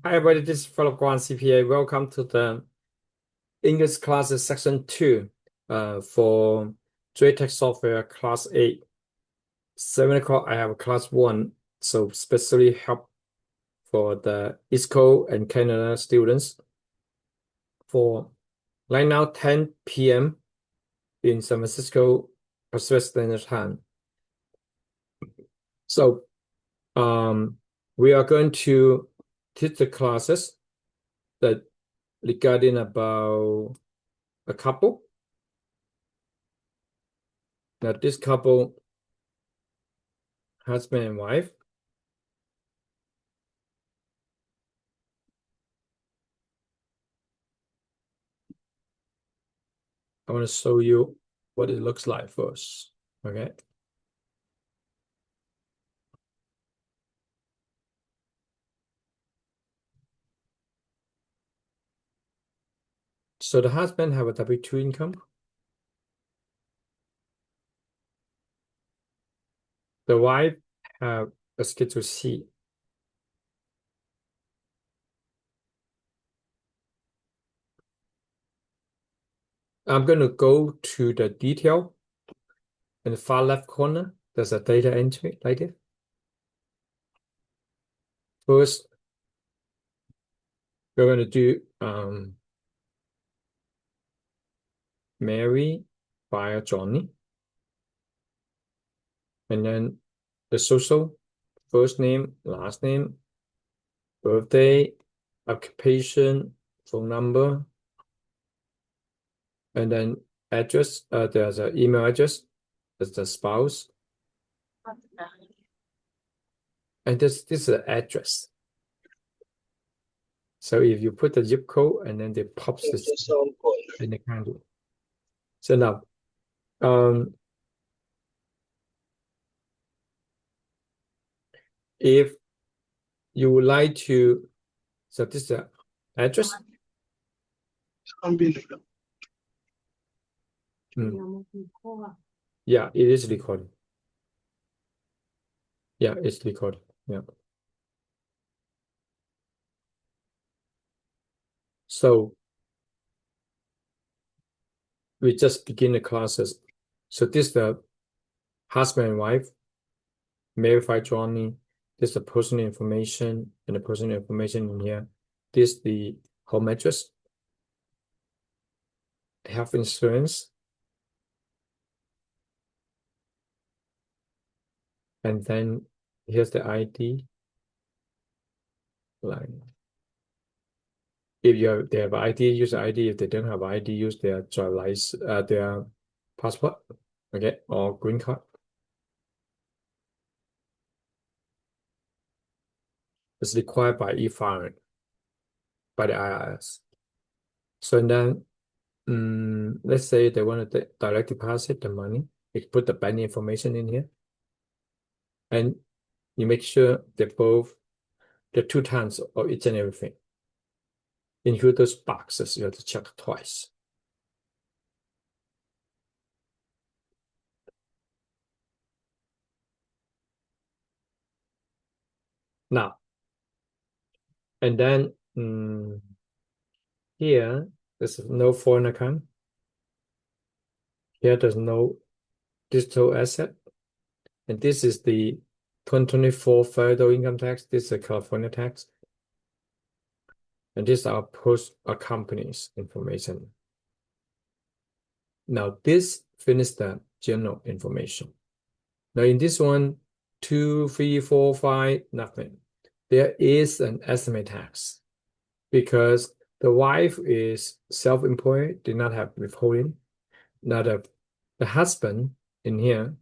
Hi everybody, this is Phillip Guan, CPA. Welcome to the English classes section 2 for JTech Software class 8. 7 o'clock I have class 1, so specially help for the East Coast and Canada students. For right now 10 p.m. in San Francisco Pacific Standard Time. So we are going to teach the classes that regarding about a couple. Now this couple, husband and wife, I want to show you what it looks like first. Okay. So the husband have a W-2 income. The wife have a Schedule C. I'm going to go to the detail in the far left corner. There's a data entry like this. First, we're going to do Mary by Johnny. And then the social, first name, last name, birthday, occupation, phone number, and then address. There's an email address. That's the spouse. And this is the address. So if you put the zip code and then it pops this in the country. So now, if you would like to, so this is the address. Yeah, it is recorded. Yeah, it's recorded. Yeah. So we just begin the classes. So this is the husband and wife, verify Johnny. This is the personal information and the personal information in here. This is the home address, health insurance, and then here's the ID line. If they have ID, use ID. If they don't have ID, use their driver license, their passport, okay, or green card. It's required by e-filing by the IRS. So then, let's say they want to direct deposit the money. You put the bank information in here, and you make sure that both the 2 times of each and everything, include those boxes. You have to check twice. Now, and then here there's no foreign account. Here there's no digital asset. And this is the 2024 federal income tax. This is a California tax. And this is our post company's information. Now this finished the general information. Now in this one, 2, 3, 4, 5, nothing. There is an estimate tax because the wife is self-employed, did not have withholding. Now the husband in here,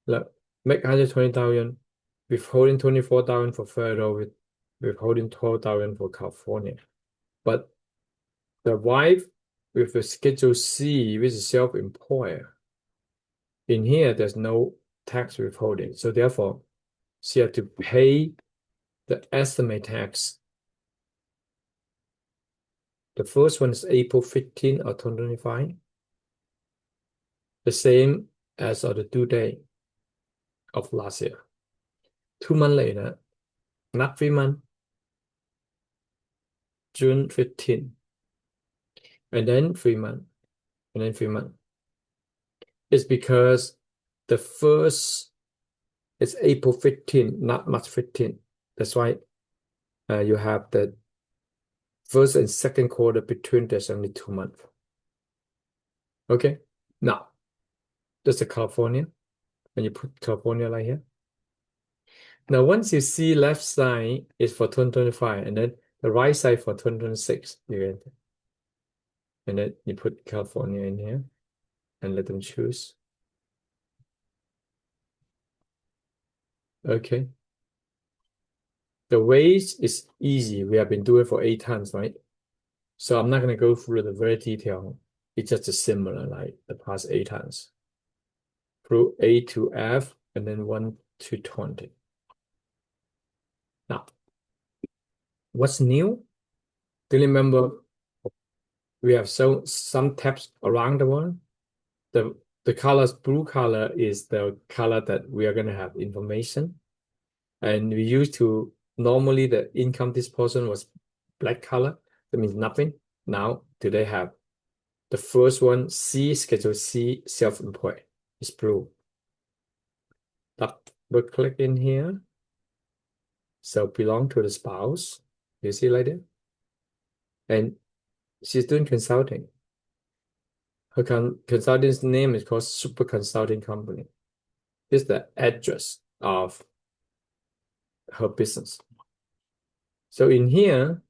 look, make 120,000, withholding 24,000 for federal, withholding 12,000 for California. But the wife with the Schedule C, which is self-employer, in here there's no tax withholding. So therefore, she had to pay the estimate tax. The first one is April 15 or 2025. The same as of the due date of last year. 2 months later, not 3 months, June 15, and then 3 months, and then 3 months. It's because the first is April 15, not March 15. That's why you have the first and second quarter between there's only 2 months. Okay, now there's a California, and you put California right here. Now, once you see left side is for 2025, and then the right side for 2026, and then you put California in here and let them choose. Okay. The ways is easy. We have been doing it for 8 times, right? So I'm not going to go through the very detail. It's just a similar like the past 8 times. Through A to F, and then 1 to 20. Now, what's new? Do you remember we have some tabs around the one? The colors, blue color is the color that we are going to have information. And we used to, normally the income disposition was black color. That means nothing. Now, do they have the first one, C, Schedule C, self-employed, is blue. Double click in here. So belong to the spouse. You see like that? And she's doing consulting. Her consulting's name is called Super Consulting Company. This is the address of her business. So in here,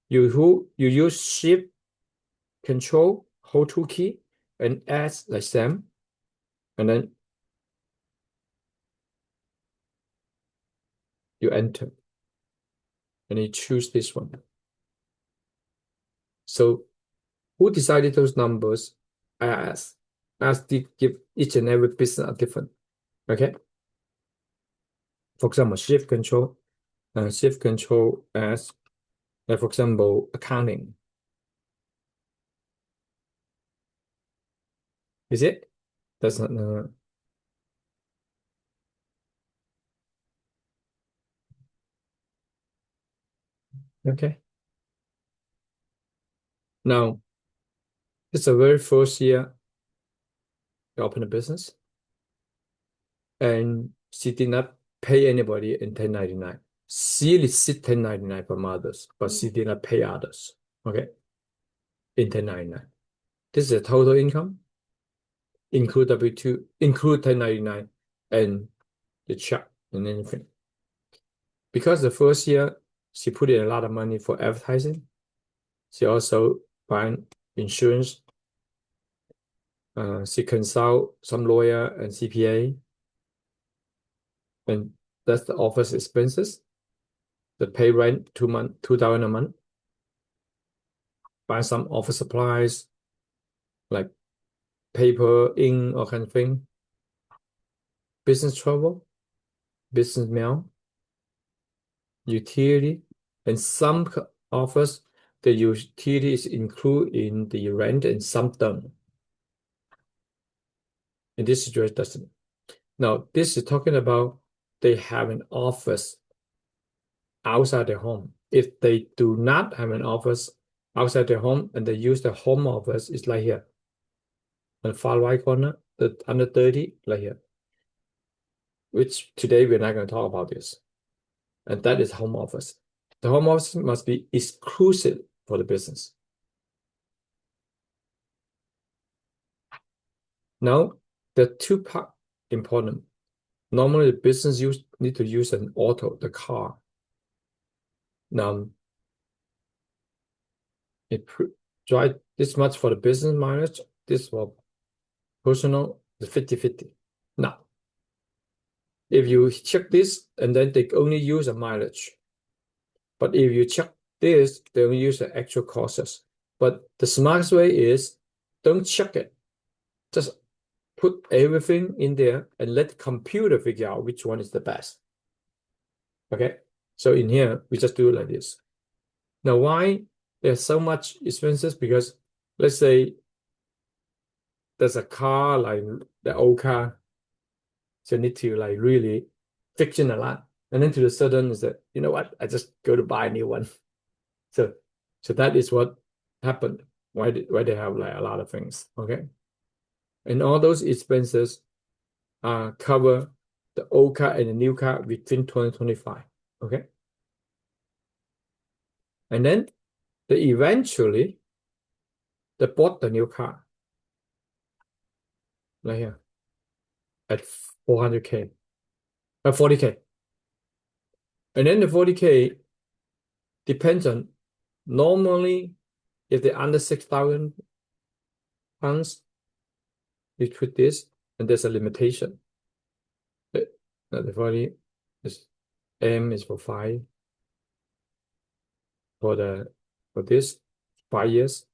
you use Shift, Control, hold 2 key, and add the same, and then you enter, and you choose this one. So who decided those numbers? I ask to give each and every business a different. Okay. For example, Shift Control as, for example, accounting. Is it? That's not. Okay. Now, it's the very first year you open a business, and she did not pay anybody in 1099. She received 1099 from others, but she did not pay others. Okay. In 1099. This is the total income, include W2, include 1099, and the check and anything. Because the first year she put in a lot of money for advertising, she also buying insurance. She consult some lawyer and CPA, and that's the office expenses. The pay rent 2,000 a month. Buy some office supplies like paper, ink, or kind of thing. Business travel, business mail, utility, and some office, the utility is included in the rent and some don't. In this situation, doesn't. Now, this is talking about they have an office outside their home. If they do not have an office outside their home and they use the home office, it's like here. On the far right corner, the under 30, like here. Which today we're not going to talk about this. And that is home office. The home office must be exclusive for the business. Now, the two part important. Normally, the business need to use an auto, the car. Now, it drive this much for the business mileage, this for personal, the 50-50. Now, if you check this, and then they only use a mileage. But if you check this, they only use the actual costs. But the smartest way is don't check it. Just put everything in there and let the computer figure out which one is the best. Okay, so in here, we just do it like this. Now, why there's so much expenses? Because let's say there's a car, like the old car, so you need to like really fix it a lot. And then to the sudden is that, you know what, I just go to buy a new one. So So that is what happened. Why they have like a lot of things. Okay. And all those expenses cover the old car and the new car within 2025. Okay. And then eventually they bought the new car right here at 400K, 40K. And then the 40K depends on, normally if they're under 6,000 pounds, you treat this, and there's a limitation. The 40 is M is for 5 for this 5 years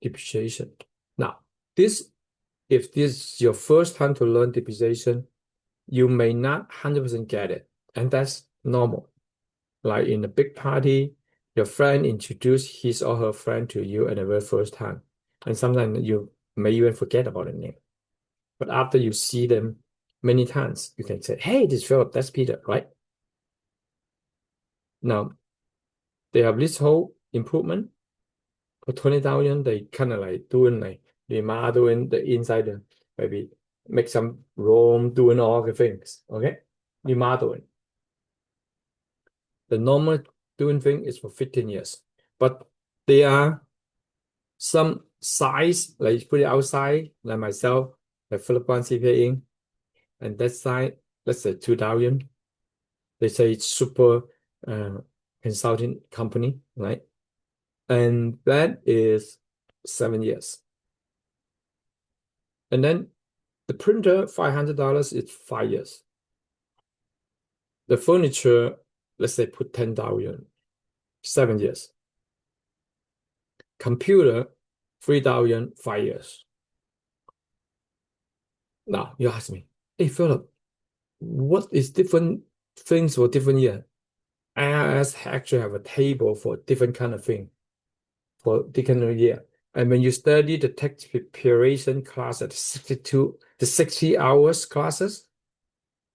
depreciation. Now, if this is your first time to learn depreciation, you may not 100% get it, and that's normal. Like in a big party, your friend introduced his or her friend to you at the very first time, and sometimes you may even forget about the name. But after you see them many times, you can say, "Hey, this is Philip, that's Peter," right? Now, they have this whole improvement for 20,000. They kind of like doing like remodeling the inside, maybe make some room, doing all the things. Okay, remodeling. The normal doing thing is for 15 years, but there are some size, like put it outside, like myself, like Phillip Guan CPA, and that side, let's say 2,000. They say it's super consulting company, right? And that is 7 years. And then the printer, $500 is 5 years. The furniture, let's say put 10,000, 7 years. Computer, 3,000, 5 years. Now you ask me, hey Philip, what is different things for different year? IRS actually have a table for different kind of thing for different year. And when you study the tax preparation class at 60 hours classes,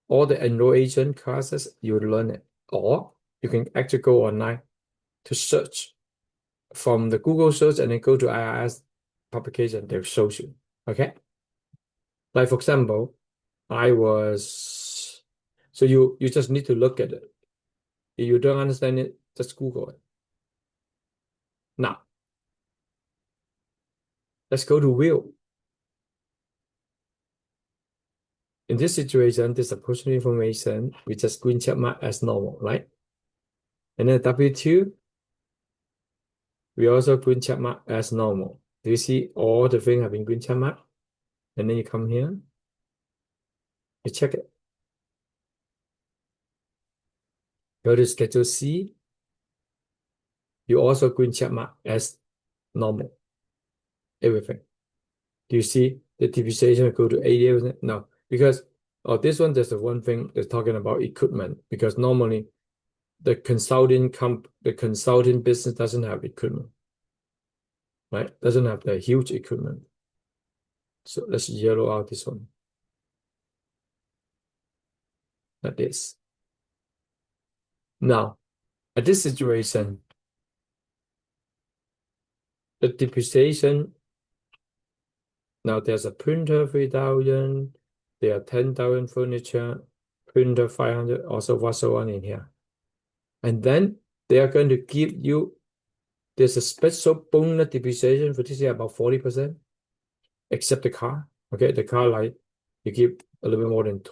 or the enroll agent classes, you learn it. Or you can actually go online to search from the Google search and then go to IRS publication, they'll show you. Okay. Like for example, so you just need to look at it. If you don't understand it, just Google it. Now, let's go to will. In this situation, this is personal information. We just green check mark as normal, right? And then W2, we also green check mark as normal. Do you see all the things have been green check mark? And then you come here, you check it. Go to Schedule C. You also green check mark as normal. Everything. Do you see the depreciation will go to 80%? No, because this one, there's the one thing that's talking about equipment, because normally the consulting business doesn't have equipment, right? Doesn't have the huge equipment. So let's yellow out this one. Like this. Now, at this situation, the depreciation, now there's a printer 3,000, there are 10,000 furniture, printer 500, also whatsoever in here. And then they are going to give you, there's a special bonus depreciation for this year about 40%, except the car. Okay, the car, like you give a little bit more than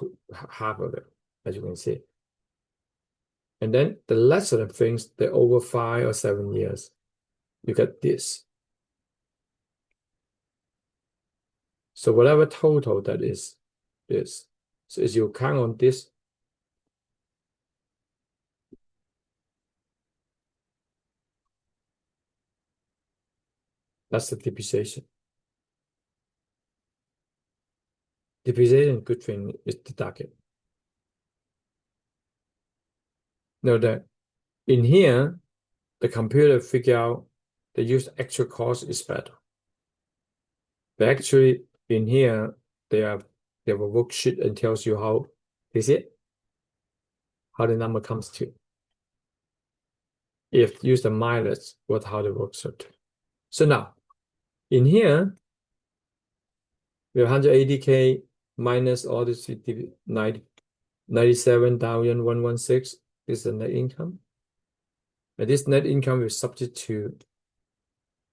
half of it, as you can see. And then the rest of the things, they're over 5 or 7 years. You get this. So whatever total that is this. So as you count on this, that's the depreciation. Depreciation, good thing is deducted. Now that in here, the computer figure out the use actual cost is better. But actually in here, they have a worksheet and tells you how is it, how the number comes to. if use the mileage, how it works out. So now, in here, we have 180K minus all this 97,116 is the net income. And this net income is subject to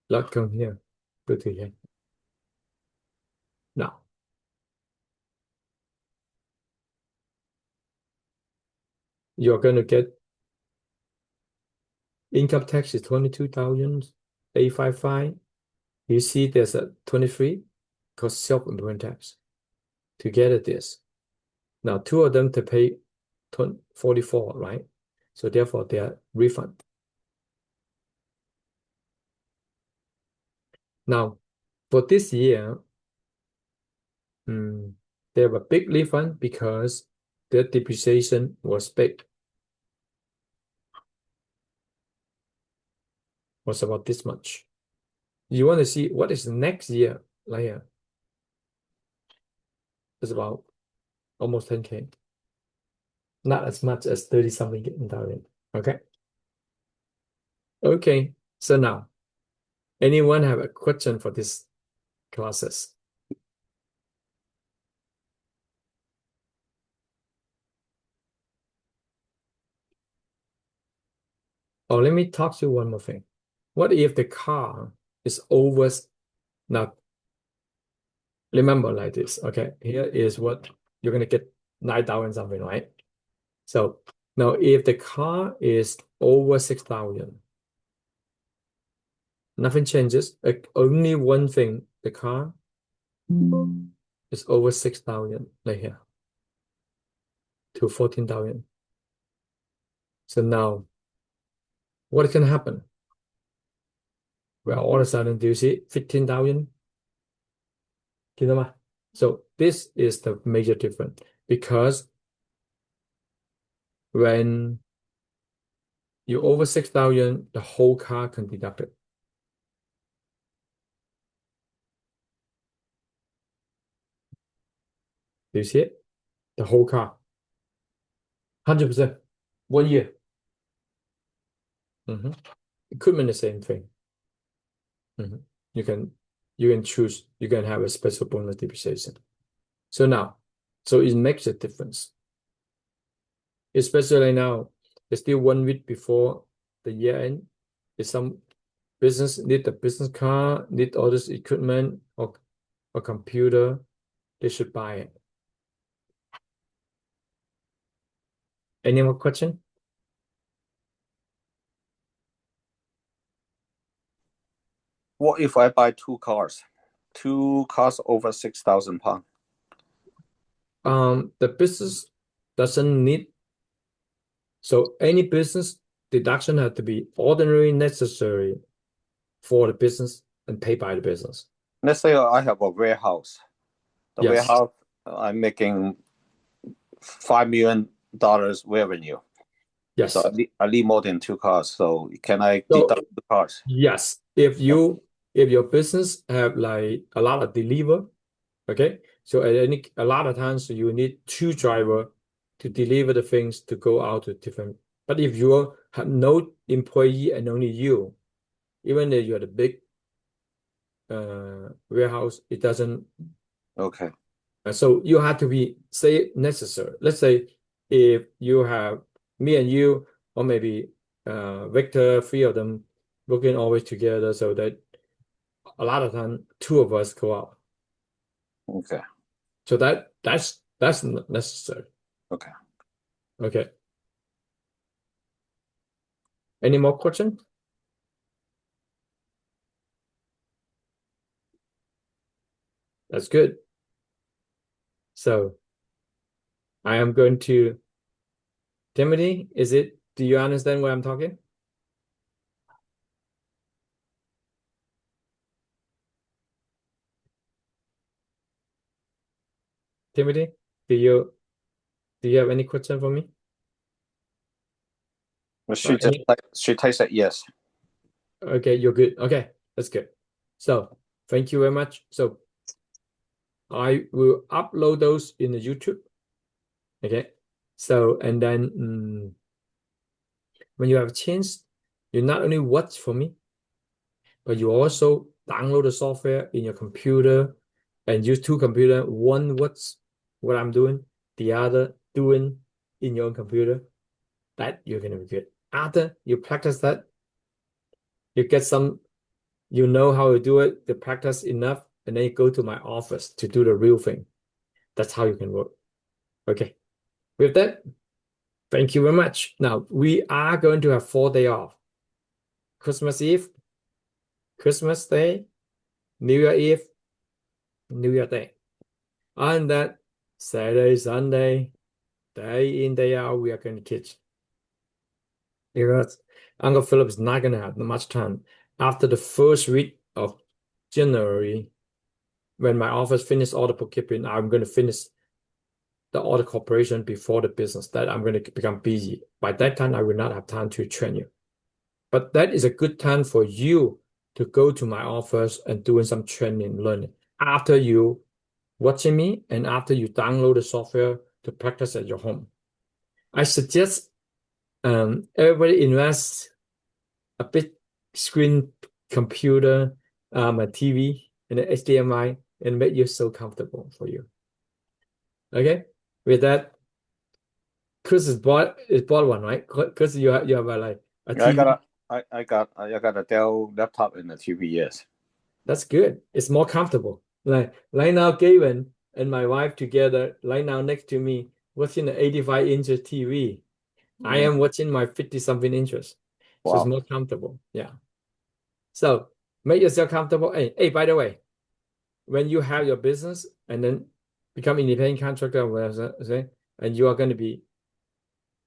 lot come here. Go to here. Now, you're going to get income tax is 22,855. You see there's a 23 because self-employment tax. Together this. Now, two of them to pay 44, right? So therefore, they are refund. Now, for this year, they have a big refund because their depreciation was big. Was about this much. You want to see what is next year like here? It's about almost 10K. Not as much as 30 something in Darwin. Okay. Okay. So now, anyone have a question for this classes? Oh, let me talk to you one more thing. What if the car is over? Now, remember like this. Okay, here is what you're gonna get 9,000 something, right? So now, if the car is over 6,000, nothing changes. Only one thing: the car is over 6,000, like here, to 14,000. So now, what can happen? Well, all of a sudden, do you see 15,000? So this is the major difference because when you over 6,000, the whole car can be deducted. Do you see it? The whole car, 100%, 1 year. Equipment, the same thing. You can choose. You can have a special bonus depreciation. So now, it makes a difference. Especially now, it's still 1 week before the year end. If some business need a business car, need all this equipment or computer, they should buy it. Any more question? What if I buy two cars? Two cars over 6,000 pounds. The business doesn't need. So any business deduction has to be ordinary necessary for the business and paid by the business. Let's say I have a warehouse. The Yes. warehouse, I'm making $5 million revenue. Yes. So I need more than two cars. So can I deduct the cars? Yes. If your business have like a lot of deliver, okay. So a lot of times you need two driver to deliver the things to go out to different. But if you have no employee and only you, even if you're the big warehouse, it doesn't. Okay. So you have to be say necessary. Let's say if you have me and you, or maybe Victor, three of them working always together, so that a lot of time two of us go out. Okay. So that's not necessary. Okay. Okay. Any more questions? That's good. So I am going to Timothy, do you understand what I'm talking? Timothy, do you have any question for me? She said yes. Okay, you're good. Okay, that's good. So thank you very much. So I will upload those in the YouTube. Okay. So and then when you have a chance, You not only watch for me, but you also download the software in your computer and use two computers. One watch what I'm doing, the other doing in your own computer. That you're gonna be good. After you practice that, you get some, you know how to do it, the practice enough, and then you go to my office to do the real thing. That's how you can work. Okay. With that, thank you very much. Now we are going to have 4 days off. Christmas Eve, Christmas Day, New Year Eve, New Year Day. And that Saturday, Sunday, day in, day out, we are going to teach. Because Uncle Philip is not going to have much time. After the first week of January, when my office finish all the bookkeeping, I'm going to finish the audit corporation before the business. That I'm going to become busy. By that time, I will not have time to train you. But that is a good time for you to go to my office and doing some training, learning. After you watching me and after you download the software to practice at your home. I suggest everybody invest a big screen computer, a TV, and an HDMI, and make you so comfortable for you. Okay, with that, Chris is bought one, right? Chris, you have like a TV. I got a Dell laptop and a TV. Yes, that's good. It's more comfortable. Like right now, Gavin and my wife together, right now next to me, watching the 85-inch TV. I am watching my 50-something inches. So it's wow. more comfortable. Yeah. So make yourself comfortable. Hey, by the way, when you have your business and then become independent contractor, whatever, and you are going to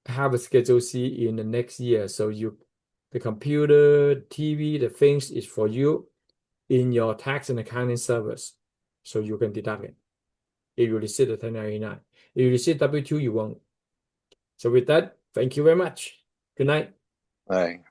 have a Schedule C in the next year. So the computer, TV, the things is for you in your tax and accounting service. So you can deduct it. If you receive the 1099. If you receive W-2, you won't. So with that, thank you very much. Good night. Right.